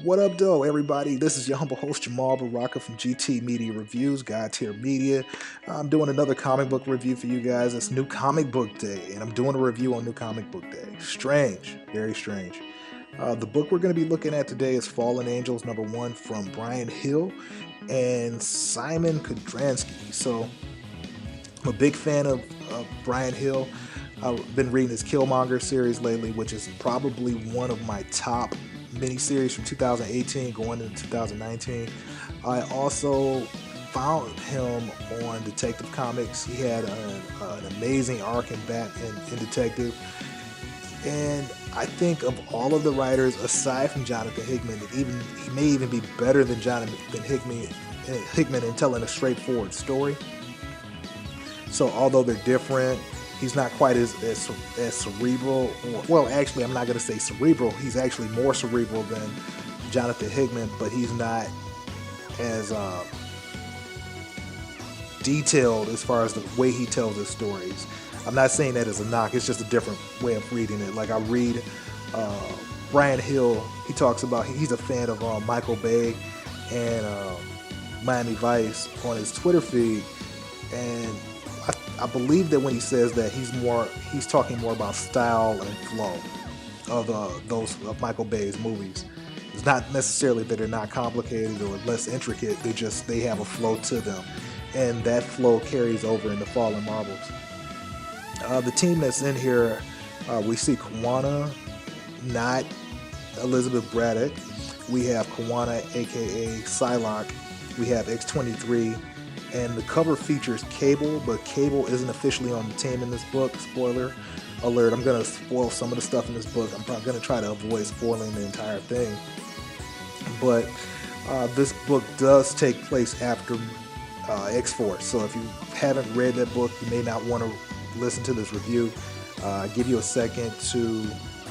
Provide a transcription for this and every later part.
What up, though, everybody? This is your humble host, Jamal Baraka from GT Media Reviews, God Tier Media. I'm doing another comic book review for you guys. It's New Comic Book Day, and I'm doing a review on New Comic Book Day. Strange, very strange. The book we're going to be looking at today is Fallen Angels #1 from Brian Hill and Simon Kudransky. So, I'm a big fan of Brian Hill. I've been reading his Killmonger series lately, which is probably one of my top miniseries from 2018 going into 2019. I also found him on Detective Comics. He had an amazing arc in in Detective. And I think of all of the writers, aside from Jonathan Hickman, he may even be better than Jonathan Hickman in telling a straightforward story. So although they're different, he's not quite as cerebral. Well, actually, I'm not going to say cerebral. He's actually more cerebral than Jonathan Hickman, but he's not as detailed as far as the way he tells his stories. I'm not saying that as a knock. It's just a different way of reading it. Like I read Brian Hill. He talks about he's a fan of Michael Bay and Miami Vice on his Twitter feed, and I believe that when he says that he's talking more about style and flow of those of Michael Bay's movies. It's not necessarily that they're not complicated or less intricate. They have a flow to them, and that flow carries over into Fallen Marbles. The team that's in here, we see Kawanna, not Elizabeth Braddock. We have Kawanna, aka Psylocke. We have X-23. And the cover features Cable, but Cable isn't officially on the team in this book. Spoiler alert, I'm going to spoil some of the stuff in this book. I'm probably going to try to avoid spoiling the entire thing. But this book does take place after X-Force. So if you haven't read that book, you may not want to listen to this review. Give you a second to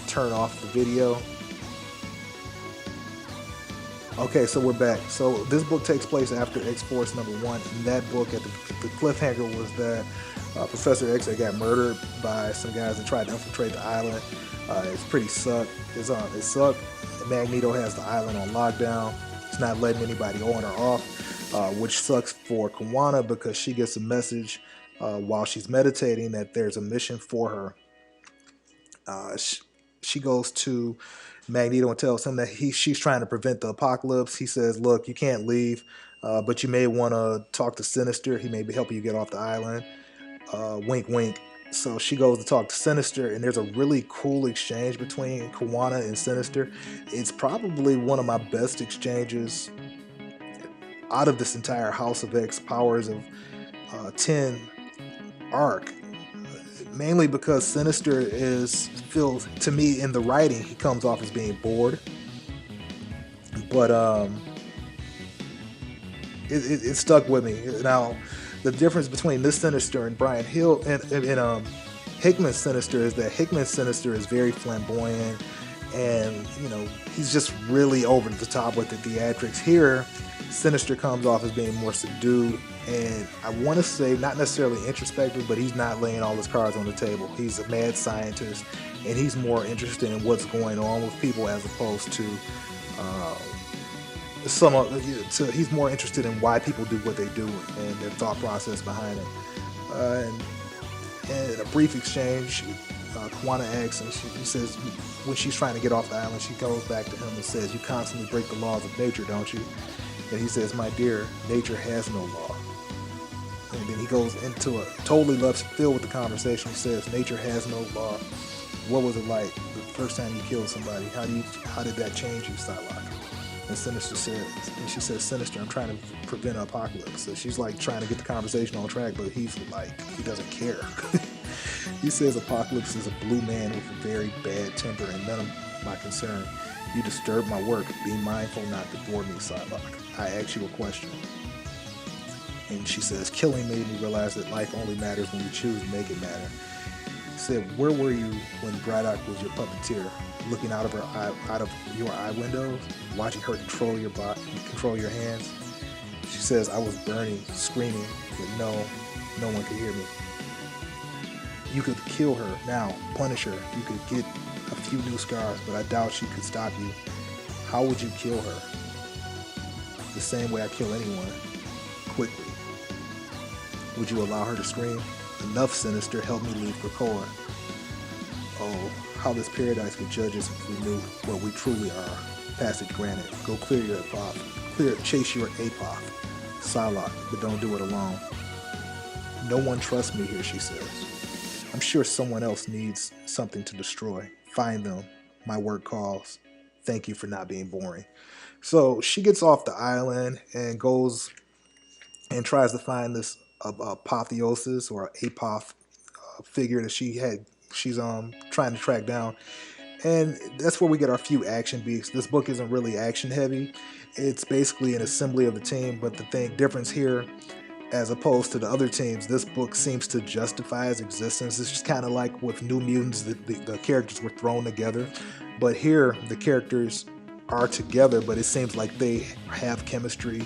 turn off the video. Okay, so we're back. So this book takes place after X-Force #1. In that book, at the cliffhanger was that Professor X had got murdered by some guys that tried to infiltrate the island. It's pretty sucked. It sucked. Magneto has the island on lockdown. It's not letting anybody on or off, which sucks for Kawanna because she gets a message while she's meditating that there's a mission for her. She goes to Magneto and tells him that she's trying to prevent the apocalypse. He says, "Look, you can't leave, but you may want to talk to Sinister. He may be helping you get off the island." Wink, wink. So she goes to talk to Sinister, and there's a really cool exchange between Kawanna and Sinister. It's probably one of my best exchanges out of this entire House of X Powers of 10 arc, mainly because Sinister feels to me in the writing he comes off as being bored, but it stuck with me. Now the difference between this Sinister and Brian Hill and Hickman's Sinister is that Hickman's Sinister is very flamboyant, and he's just really over the top with the theatrics. Here Sinister comes off as being more subdued, and I want to say not necessarily introspective, but he's not laying all his cards on the table. He's a mad scientist, and he's more interested in what's going on with people as opposed to he's more interested in why people do what they do and their thought process behind it. And in a brief exchange, Kawanna asks, and he says, when she's trying to get off the island, she goes back to him and says, "You constantly break the laws of nature, don't you?" And he says, "My dear, nature has no law." And then he goes into a totally left field with the conversation. He says, "Nature has no law. What was it like the first time you killed somebody? How did that change you, Psylocke?" And she says, "Sinister, I'm trying to prevent an apocalypse." So she's like trying to get the conversation on track, but he's like, he doesn't care. He says, "Apocalypse is a blue man with a very bad temper and none of my concern. You disturb my work. Be mindful not to bore me, Psylocke. I ask you a question." And she says, "Killing made me realize that life only matters when you choose to make it matter." He said, "Where were you when Braddock was your puppeteer? Looking out of your eye windows, watching her control your body, control your hands?" She says, "I was burning, screaming, but no one could hear me. You could kill her now, punish her. You could get a few new scars, but I doubt she could stop you. How would you kill her? The same way I kill anyone, quickly. Would you allow her to scream? Enough, Sinister, help me leave Krakoa. Oh, how this paradise would judge us if we knew what we truly are. Passage granted. Go clear your apoth. Chase your apoth. Psylocke, but don't do it alone. No one trusts me here, she says. I'm sure someone else needs something to destroy. Find them. My work calls. Thank you for not being boring. So she gets off the island and goes and tries to find this apotheosis or apoth figure that she's trying to track down. And that's where we get our few action beats. This book isn't really action heavy. It's basically an assembly of the team, but the difference here, as opposed to the other teams, this book seems to justify its existence. It's just kind of like with New Mutants, the characters were thrown together. But here, the characters are together, but it seems like they have chemistry,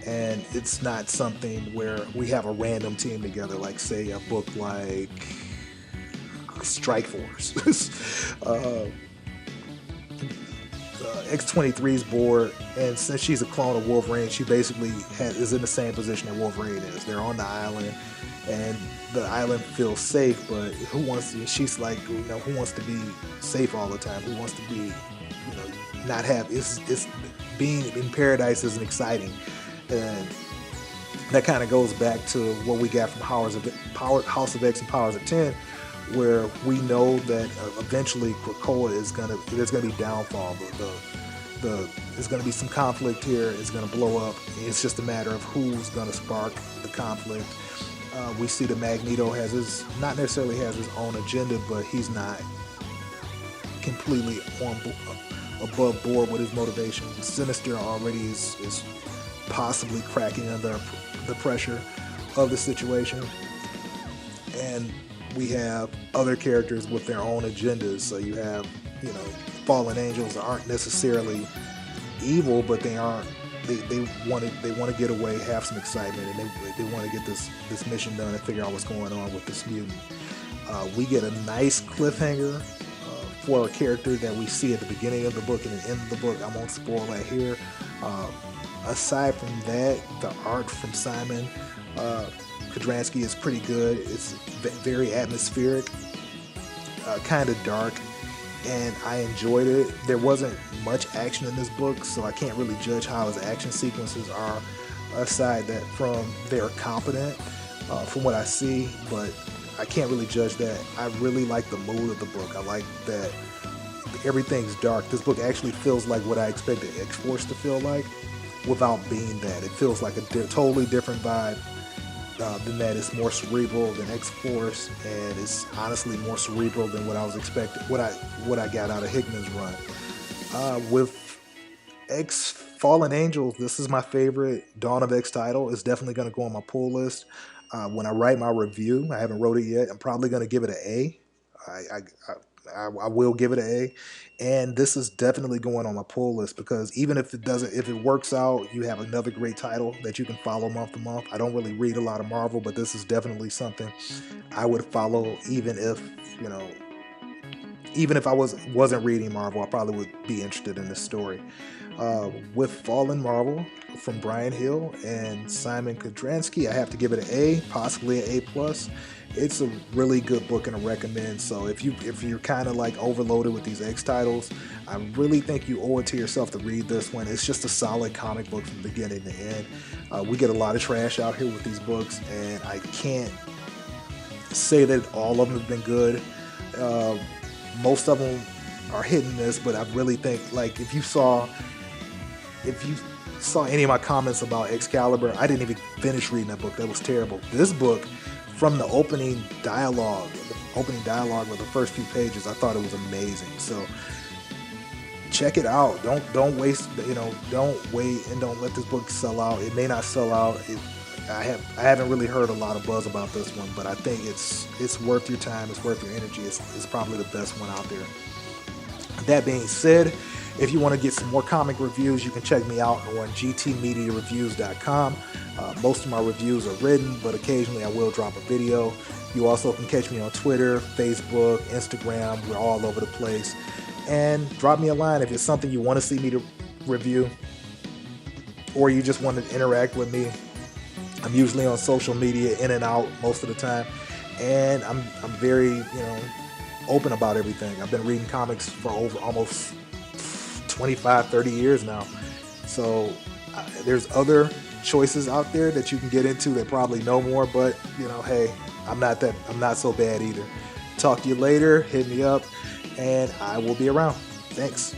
and it's not something where we have a random team together, like, say, a book like Strike Force. X-23's bored, and since she's a clone of Wolverine, she basically is in the same position that Wolverine is. They're on the island, and the island feels safe, but she's like, who wants to be safe all the time? Who wants to be, not have, it's being in paradise isn't exciting. And that kind of goes back to what we got from House of X and Powers of 10, where we know that eventually Krakoa there's gonna be downfall. There's gonna be some conflict here. It's gonna blow up. It's just a matter of who's gonna spark the conflict. We see that Magneto not necessarily has his own agenda, but he's not completely above board with his motivations. Sinister already is possibly cracking under the pressure of the situation, and we have other characters with their own agendas. So you have, fallen angels aren't necessarily evil, but they aren't. They want to get away, have some excitement, and they want to get this mission done and figure out what's going on with this mutant. We get a nice cliffhanger for a character that we see at the beginning of the book and the end of the book. I won't spoil that here. Aside from that, the art from Simon Kodransky is pretty good. It's very atmospheric, kind of dark, and I enjoyed it. There wasn't much action in this book, so I can't really judge how his action sequences are, aside that from they're competent from what I see, but I can't really judge that. I really like the mood of the book. I like that everything's dark. This book actually feels like what I expected X-Force to feel like without being that. It feels like a totally different vibe than that. It's more cerebral than X-Force, and it's honestly more cerebral than what I was expecting, what I got out of Hickman's run. With X Fallen Angels, this is my favorite Dawn of X title. It's definitely going to go on my pull list. When I write my review, I haven't wrote it yet, I'm probably going to give it an A. I will give it an A, and this is definitely going on my pull list, because even if it works out, you have another great title that you can follow month to month. I don't really read a lot of Marvel, but this is definitely something I would follow, even if I wasn't reading Marvel. I probably would be interested in this story. With Fallen Marvel from Brian Hill and Simon Kodransky, I have to give it an A, possibly an A+. It's a really good book and a recommend. So if you're kind of like overloaded with these X titles, I really think you owe it to yourself to read this one. It's just a solid comic book from beginning to end. We get a lot of trash out here with these books, and I can't say that all of them have been good. Most of them are hit and miss, but I really think, like, if you saw any of my comments about Excalibur, I didn't even finish reading that book. That was terrible. This book, from the opening dialogue with the first few pages, I thought it was amazing. So check it out. Don't waste, don't wait and don't let this book sell out. It may not sell out. I haven't really heard a lot of buzz about this one, but I think it's worth your time. It's worth your energy. It's probably the best one out there. That being said, if you want to get some more comic reviews, you can check me out on gtmediareviews.com. Most of my reviews are written, but occasionally I will drop a video. You also can catch me on Twitter, Facebook, Instagram. We're all over the place. And drop me a line if it's something you want to see me to review, or you just want to interact with me, I'm usually on social media, in and out most of the time, and I'm very open about everything. I've been reading comics for over almost 25, 30 years now. So there's other choices out there that you can get into that probably know more, but hey, I'm not so bad either. Talk to you later, hit me up, and I will be around. Thanks.